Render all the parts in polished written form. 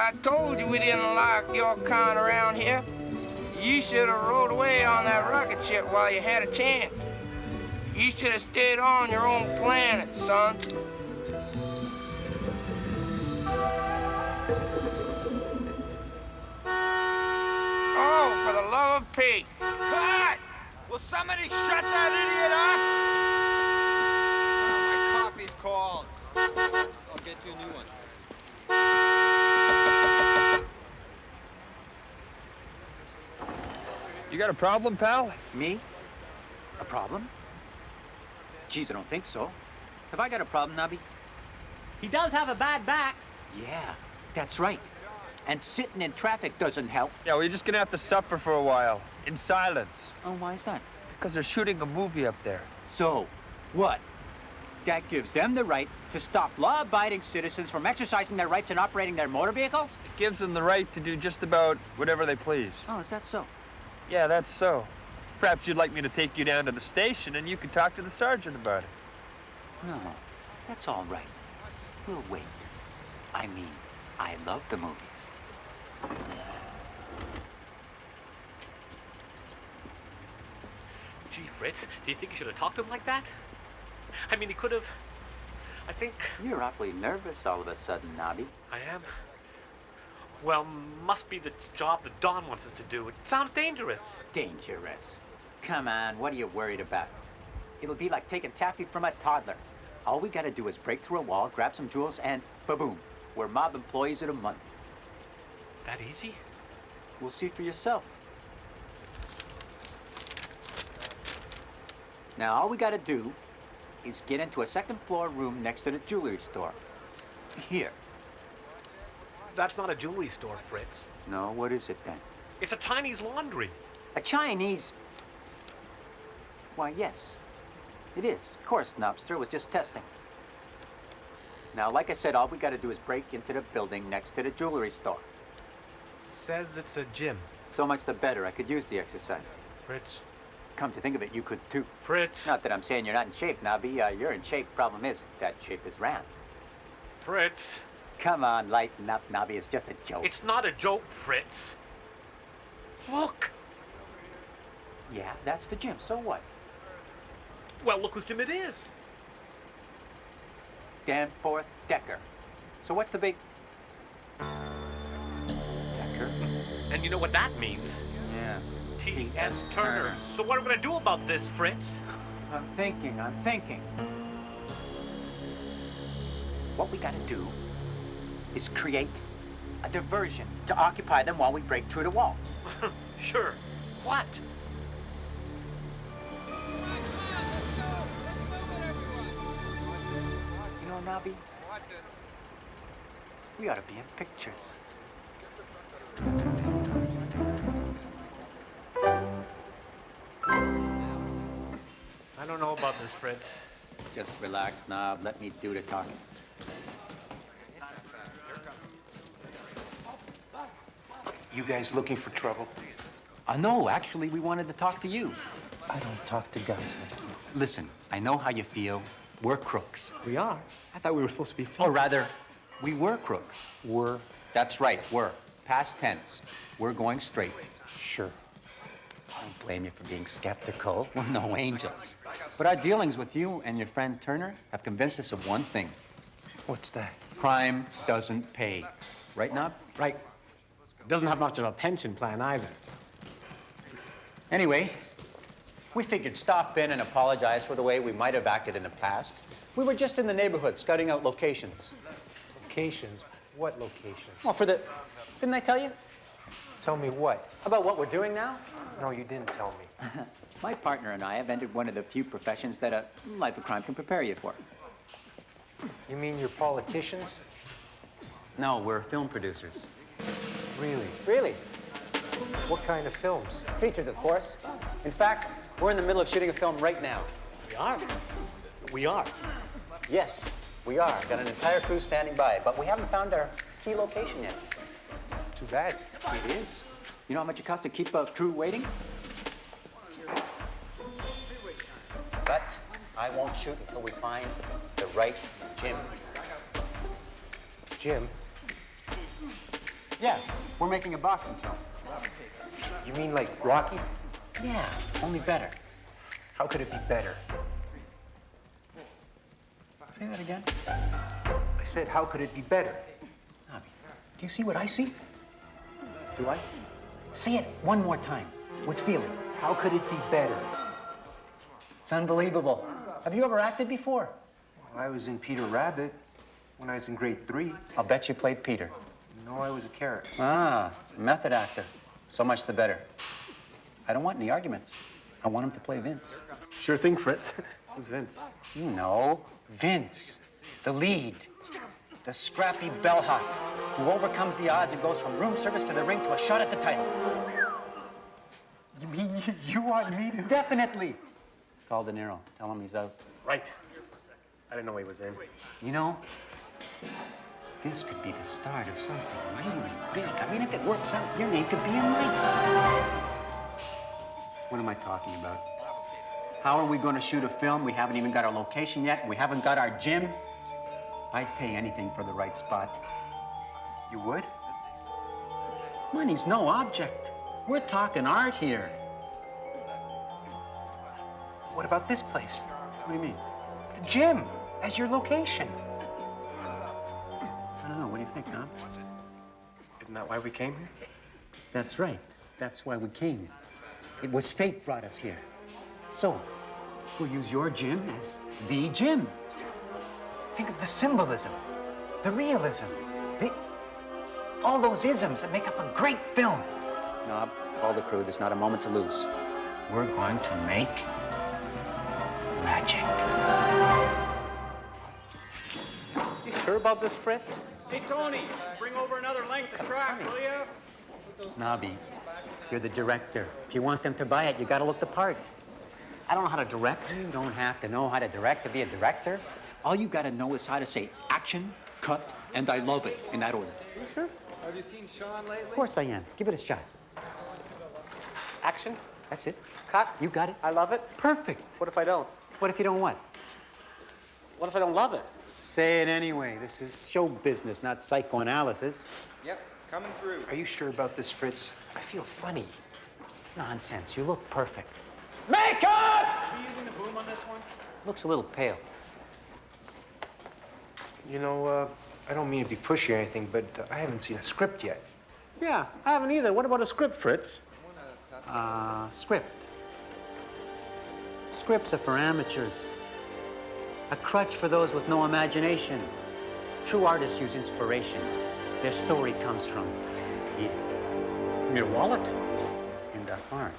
I told you we didn't like your kind around here. You should have rode away on that rocket ship while you had a chance. You should have stayed on your own planet, son. Oh, for the love of Pete. Cut! Will somebody shut that idiot up? Oh, my coffee's cold. I'll get you a new one. You got a problem, pal? Me? A problem? Geez, I don't think so. Have I got a problem, Nobby? He does have a bad back. Yeah, that's right. And sitting in traffic doesn't help. Yeah, well, you're just gonna have to suffer for a while, in silence. Oh, why is that? Because they're shooting a movie up there. So, what? That gives them the right to stop law-abiding citizens from exercising their rights and operating their motor vehicles? It gives them the right to do just about whatever they please. Oh, is that so? Yeah, that's so. Perhaps you'd like me to take you down to the station and you can talk to the sergeant about it. No, that's all right. We'll wait. I mean, I love the movies. Gee, Fritz, do you think you should have talked to him like that? I mean, he could have... I think... You're awfully nervous all of a sudden, Nobby. I am? Well, must be the job that Don wants us to do. It sounds dangerous. Dangerous? Come on, what are you worried about? It'll be like taking taffy from a toddler. All we gotta do is break through a wall, grab some jewels, and ba-boom. We're mob employees in a month. That easy? We'll see for yourself. Now, all we gotta do is get into a second-floor room next to the jewelry store. Here. That's not a jewelry store, Fritz. No, what is it then? It's a Chinese laundry. A Chinese? Why, yes. It is. Of course, Nobster was just testing. Now, like I said, all we gotta do is break into the building next to the jewelry store. Says it's a gym. So much the better. I could use the exercise. Fritz. Come to think of it, you could too. Fritz. Not that I'm saying you're not in shape, Nobby. You're in shape. Problem is, that shape is round. Fritz. Come on, lighten up, Nobby. It's just a joke. It's not a joke, Fritz. Look. Yeah, that's the gym. So what? Well, look whose gym it is. Danforth Decker. So what's the big... Decker? And you know what that means? Yeah. T.S. Turner. So what are we gonna do about this, Fritz? I'm thinking. What we gotta do is create a diversion to occupy them while we break through the wall. Sure. What? You know, Nobby, we ought to be in pictures. I don't know about this, Fritz. Just relax, Nob. Let me do the talking. You guys looking for trouble? No, actually, we wanted to talk to you. I don't talk to guys like you. Listen, I know how you feel. We're crooks. We are? I thought we were supposed to be Or rather, we were crooks. Were? That's right, were. Past tense. We're going straight. Sure. I don't blame you for being skeptical. We're no angels. But our dealings with you and your friend Turner have convinced us of one thing. What's that? Crime doesn't pay. Right, Nob? Right. Doesn't have much of a pension plan either. Anyway, we figured stop in and apologize for the way we might have acted in the past. We were just in the neighborhood scouting out locations. Locations? What locations? Well, didn't I tell you? Tell me what? About what we're doing now? No, you didn't tell me. My partner and I have entered one of the few professions that a life of crime can prepare you for. You mean you're politicians? No, we're film producers. Really? Really? What kind of films? Features, of course. In fact, we're in the middle of shooting a film right now. We are. We are. Yes, we are. Got an entire crew standing by, but we haven't found our key location yet. Too bad. It is. You know how much it costs to keep a crew waiting? But I won't shoot until we find the right gym. Jim? Yeah, we're making a boxing film. You mean like Rocky? Yeah, only better. How could it be better? Say that again. I said, how could it be better? Nobby, do you see what I see? Do I? Say it one more time, with feeling. How could it be better? It's unbelievable. Have you ever acted before? Well, I was in Peter Rabbit when I was in grade 3. I'll bet you played Peter. No, I was a carrot. Ah, method actor. So much the better. I don't want any arguments. I want him to play Vince. Sure thing, Fritz. Who's Vince? You know, Vince, the lead, the scrappy bellhop who overcomes the odds and goes from room service to the ring to a shot at the title. You mean you want me to? Definitely. Call De Niro. Tell him he's out. Right. I didn't know he was in. You know, this could be the start of something really big. I mean, if it works out, your name could be in lights. What am I talking about? How are we going to shoot a film? We haven't even got our location yet. We haven't got our gym. I'd pay anything for the right spot. You would? Money's no object. We're talking art here. What about this place? What do you mean? The gym, as your location. I don't know. What do you think, Tom? Isn't that why we came here? That's right. That's why we came here. It was fate brought us here. So, we'll use your gym as the gym. Think of the symbolism, the realism, all those isms that make up a great film. Knob, call the crew. There's not a moment to lose. We're going to make magic. You sure about this, Fritz? Hey, Tony, bring over another length of track, will you? Nobby, you're the director. If you want them to buy it, you gotta look the part. I don't know how to direct. You don't have to know how to direct to be a director. All you gotta know is how to say action, cut, and I love it in that order. You sure? Have you seen Sean lately? Of course I am. Give it a shot. Action. That's it. Cut. You got it. I love it. Perfect. What if I don't? What if you don't what? What if I don't love it? Say it anyway. This is show business, not psychoanalysis. Yep, coming through. Are you sure about this, Fritz? I feel funny. Nonsense. You look perfect. Makeup! Are you using the boom on this one? Looks a little pale. You know, I don't mean to be pushy or anything, but I haven't seen a script yet. Yeah, I haven't either. What about a script, Fritz? Script. Scripts are for amateurs. A crutch for those with no imagination. True artists use inspiration. Their story comes from you. From your wallet? In the heart.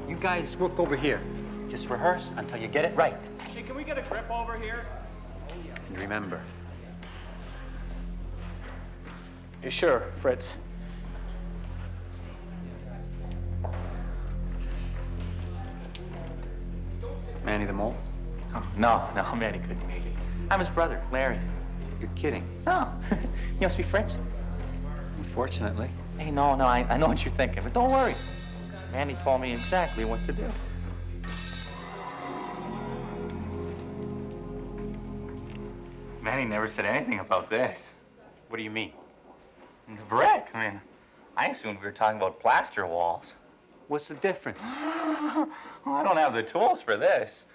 You guys work over here. Just rehearse until you get it right. Hey, can we get a grip over here? And remember, You sure, Fritz? Manny the Mole? Oh, no, Manny couldn't make it. I'm his brother, Larry. You're kidding. No, you must be Fritz. Unfortunately. Hey, no, I know what you're thinking, but don't worry. Manny told me exactly what to do. Manny never said anything about this. What do you mean? The brick, I mean, I assumed we were talking about plaster walls. What's the difference? Well, I don't have the tools for this.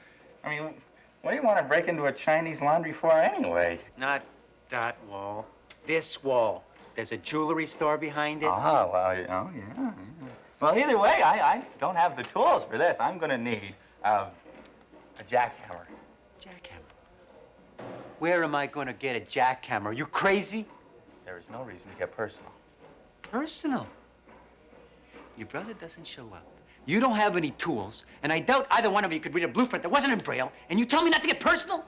I mean, what do you want to break into a Chinese laundry for anyway? Not that wall. This wall. There's a jewelry store behind it. Oh, well, yeah. Well, either way, I don't have the tools for this. I'm going to need a jackhammer. Jackhammer. Where am I going to get a jackhammer? Are you crazy? There is no reason to get personal. Personal. Your brother doesn't show up. You don't have any tools, and I doubt either one of you could read a blueprint that wasn't in Braille, and you tell me not to get personal?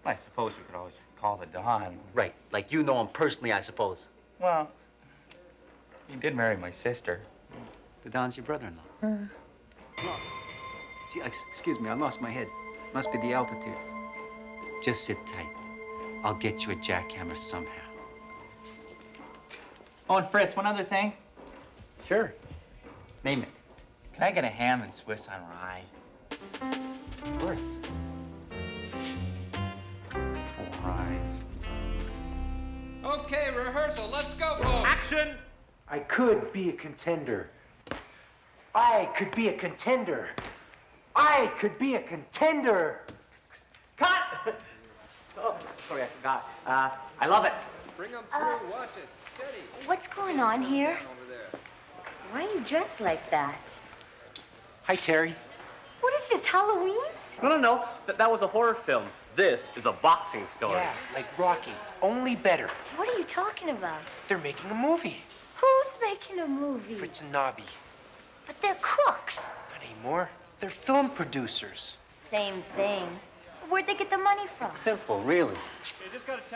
I suppose you could always call the Don. Right, like you know him personally, I suppose. Well, he did marry my sister. The Don's your brother-in-law. Gee, excuse me, I lost my head. Must be the altitude. Just sit tight. I'll get you a jackhammer somehow. Oh, and Fritz, one other thing. Sure. Name it. Can I get a ham and Swiss on rye? Of course. 4 eyes. Okay, rehearsal. Let's go, folks. Action! I could be a contender. I could be a contender. I could be a contender. Cut! Oh, sorry, I forgot. I love it. Bring them through. Watch it. Steady. What's going on here? Down over there. Why are you dressed like that? Hi, Terry. What is this, Halloween? No. That was a horror film. This is a boxing story. Yeah, like Rocky, only better. What are you talking about? They're making a movie. Who's making a movie? Fritz and Nobby. But they're crooks. Not anymore. They're film producers. Same thing. Where'd they get the money from? Simple, really.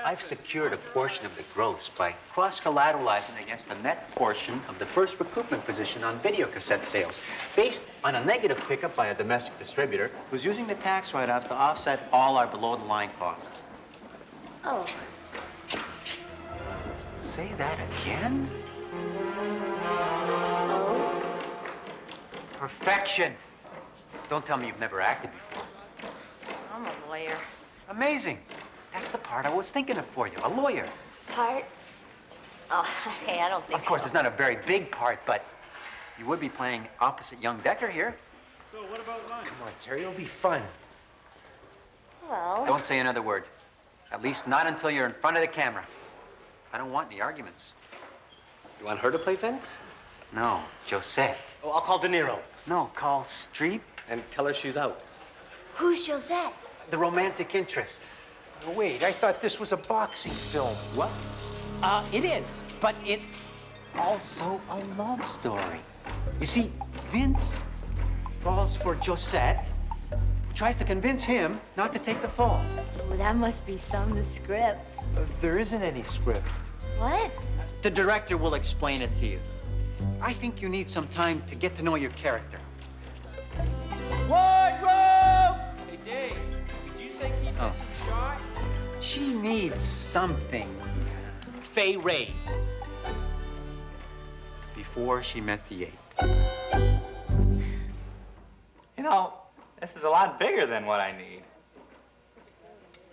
I've secured a portion of the gross by cross-collateralizing against the net portion of the first recoupment position on video cassette sales, based on a negative pickup by a domestic distributor who's using the tax write-offs to offset all our below-the-line costs. Oh, Say that again? Perfection. Don't tell me you've never acted before. I'm a lawyer. Amazing. That's the part I was thinking of for you, a lawyer. Part? Oh, hey, I don't think Of course, so. it's not a very big part, but you would be playing opposite young Decker here. So what about lunch? Come on, Terry, it'll be fun. Well, Don't say another word. At least not until you're in front of the camera. I don't want any arguments. You want her to play Vince? No, Josette. Oh, I'll call De Niro No, call Streep and tell her she's out. who's Josette? the romantic interest. Oh, wait, I thought this was a boxing film. What? It is, but it's also a love story. You see, Vince falls for Josette, who tries to convince him not to take the fall. Oh, that must be some script. There isn't any script. What? The director will explain it to you. I think you need some time to get to know your character. Wardrobe! Hey, Dave. Did you say keep this in shot? She needs something. Fay Ray. Before she met the ape. You know, this is a lot bigger than what I need.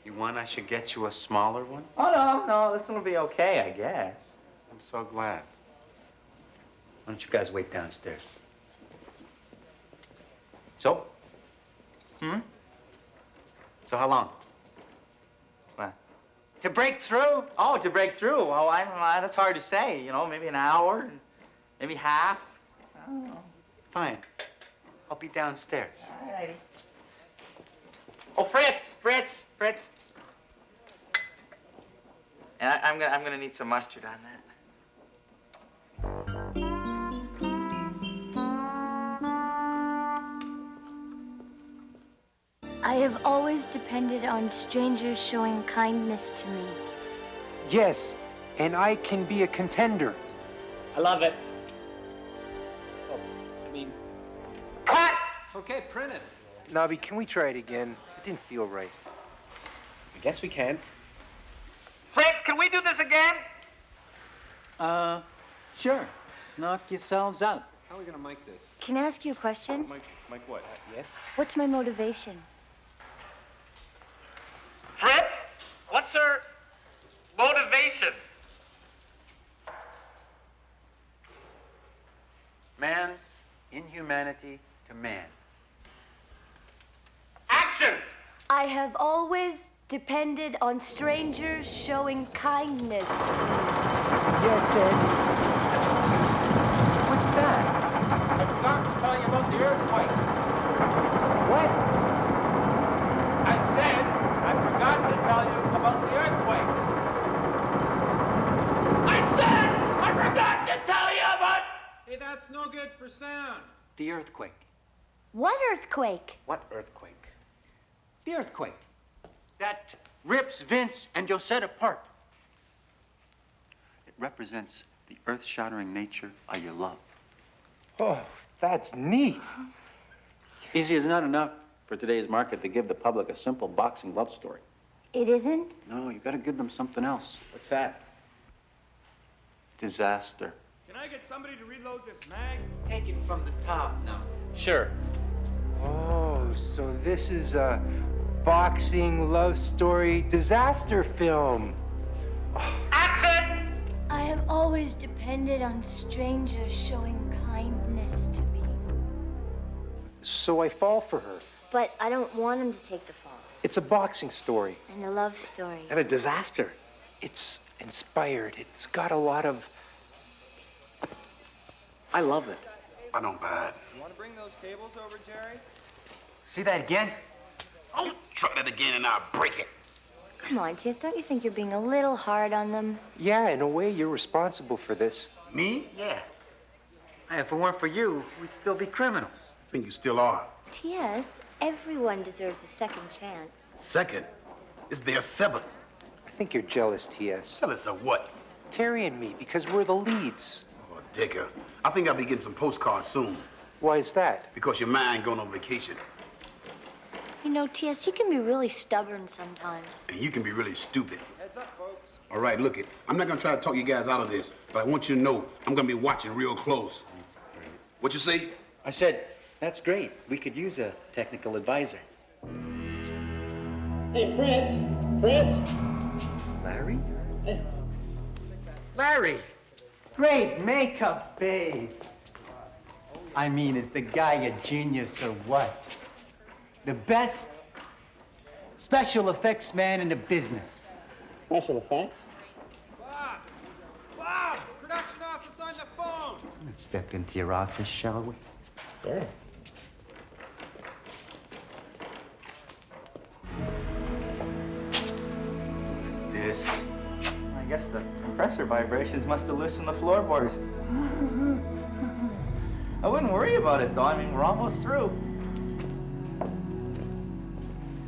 You want I should get you a smaller one? Oh, no, this one will be okay, I guess. I'm so glad. Why don't you guys wait downstairs? So? So how long? What? To break through? Oh, to break through. Well, I don't know. That's hard to say. You know, maybe an hour, maybe half. I don't know. Fine. I'll be downstairs. All righty. Oh, Fritz. And I'm gonna need some mustard on that. I have always depended on strangers showing kindness to me. Yes, and I can be a contender. I love it. Oh, I mean, Cut! It's okay, print it. Nobby, can we try it again? It didn't feel right. I guess we can. Fritz, can we do this again? Sure. Knock yourselves out. How are we gonna mic this? Can I ask you a question? Mike what? Yes? What's my motivation? Fritz, what's her motivation? Man's inhumanity to man. Action! I have always depended on strangers showing kindness to me. Yes, Ed. What's that? I forgot to tell you about the earthquake. What? I said I forgot to tell you about the earthquake. I said I forgot to tell you about... Hey, that's no good for sound. The earthquake. What earthquake? What earthquake? The earthquake. That rips Vince and Josette apart. It represents the earth-shattering nature of your love. Oh, that's neat. Easy is not enough for today's market to give the public a simple boxing love story. It isn't? No, you gotta give them something else. What's that? Disaster. Can I get somebody to reload this mag? Take it from the top now. Sure. Oh, so this is a boxing love story disaster film. Action! always depended on strangers showing kindness to me. So I fall for her. But I don't want him to take the fall. It's a boxing story. And a love story. And a disaster. It's inspired. It's got a lot of... I love it. I don't buy it. You want to bring those cables over, Jerry? See that again? I'll try that again and I'll break it. Come on, T.S., don't you think you're being a little hard on them? Yeah, in a way, you're responsible for this. Me? Yeah. Hey, if it weren't for you, we'd still be criminals. I think you still are. T.S., everyone deserves a second chance. Second, is there seven? I think you're jealous, T.S. Tell us of what? Terry and me, because we're the leads. Oh, Dicker. I think I'll be getting some postcards soon. Why is that? Because your mind going on vacation. You know, T.S., you can be really stubborn sometimes. And you can be really stupid. Heads up, folks. All right, look it. I'm not gonna try to talk you guys out of this, but I want you to know I'm gonna be watching real close. What you say? I said, that's great. We could use a technical advisor. Hey, Fritz! Fritz! Larry? Larry! Great makeup, babe. I mean, is the guy a genius or what? The best special effects man in the business. Special effects? Bob! Bob! Production office on the phone! Let's step into your office, shall we? Sure. This. I guess the compressor vibrations must have loosened the floorboards. I wouldn't worry about it, though. I mean, we're almost through.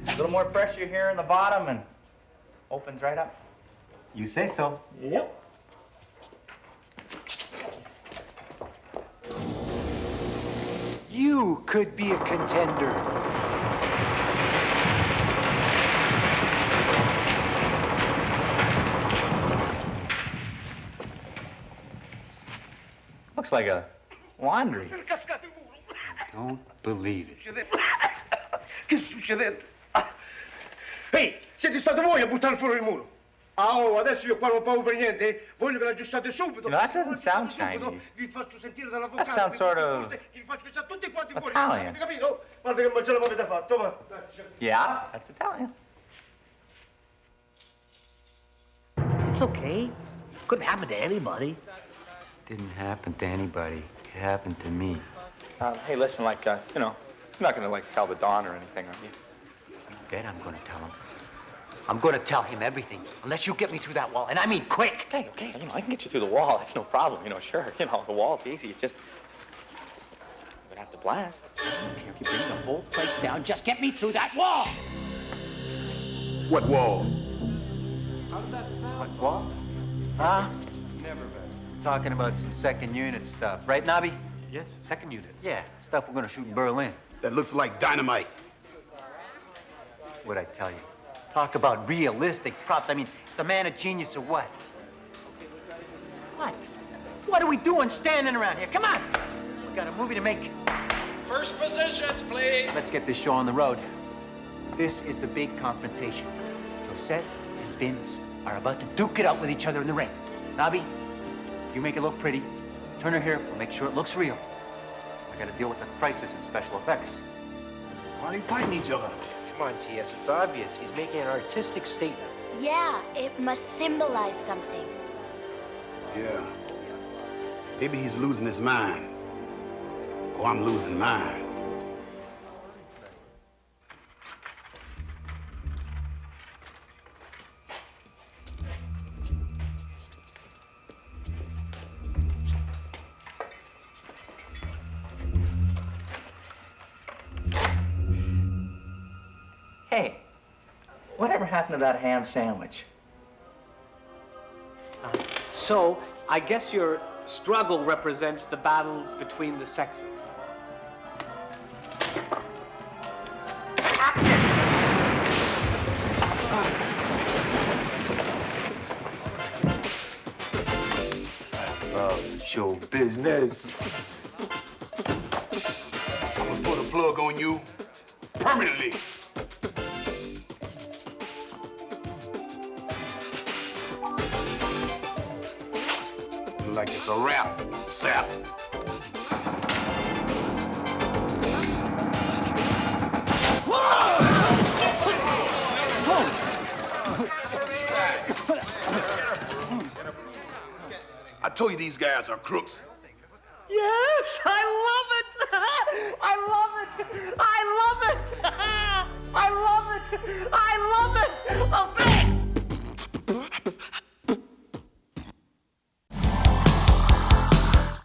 A little more pressure here in the bottom and opens right up. You say so. Yep. You could be a contender. Looks like a laundry. Don't believe it. Che succede? Ehi, siete stati voi a buttare fuori il muro? Ah, oh, adesso io qua non pago per niente. Voglio che l'aggiustate subito. No, that doesn't sound subito. Chinese. Vi faccio sentire dall'avvocato. That sounds sort of Vi faccio che siamo tutti quanti fuori. Italian. Avete capito? Guarda che macello mi avete fatto, va. Yeah, that's Italian. It's okay. Couldn't happen to anybody. Didn't happen to anybody. It happened to me. Hey, listen, like, you know, you're not gonna, like, tell the Don or anything, are you? You bet I'm gonna tell him. I'm gonna tell him everything, unless you get me through that wall, and I mean quick. Okay, you know, I can get you through the wall. That's no problem, you know, sure. You know, the wall's easy. It's just... You're gonna have to blast. If you bring the whole place down, just get me through that wall. What wall? How did that sound? What wall? Huh? Never better. Talking about some second unit stuff, right, Nobby? Yes, second unit. Yeah, stuff we're gonna shoot in Berlin. That looks like dynamite. What'd I tell you? Talk about realistic props. I mean, is the man a genius or what? What? What are we doing standing around here? Come on! We got a movie to make. First positions, please. Let's get this show on the road. This is the big confrontation. Cosette and Vince are about to duke it out with each other in the ring. Nobby, you make it look pretty. Turn her here, we'll make sure it looks real. I gotta deal with the crisis in special effects. Why are they fighting each other? Come on, T.S., it's obvious. He's making an artistic statement. Yeah, it must symbolize something. Yeah. Maybe he's losing his mind. Or I'm losing mine. Hey, whatever happened to that ham sandwich? So, I guess your struggle represents the battle between the sexes. Show business. I'm gonna put a plug on you permanently. It's a wrap, sap. I told you these guys are crooks. Yes, I love it. I love it. I love it. I love it. I love it. Oh,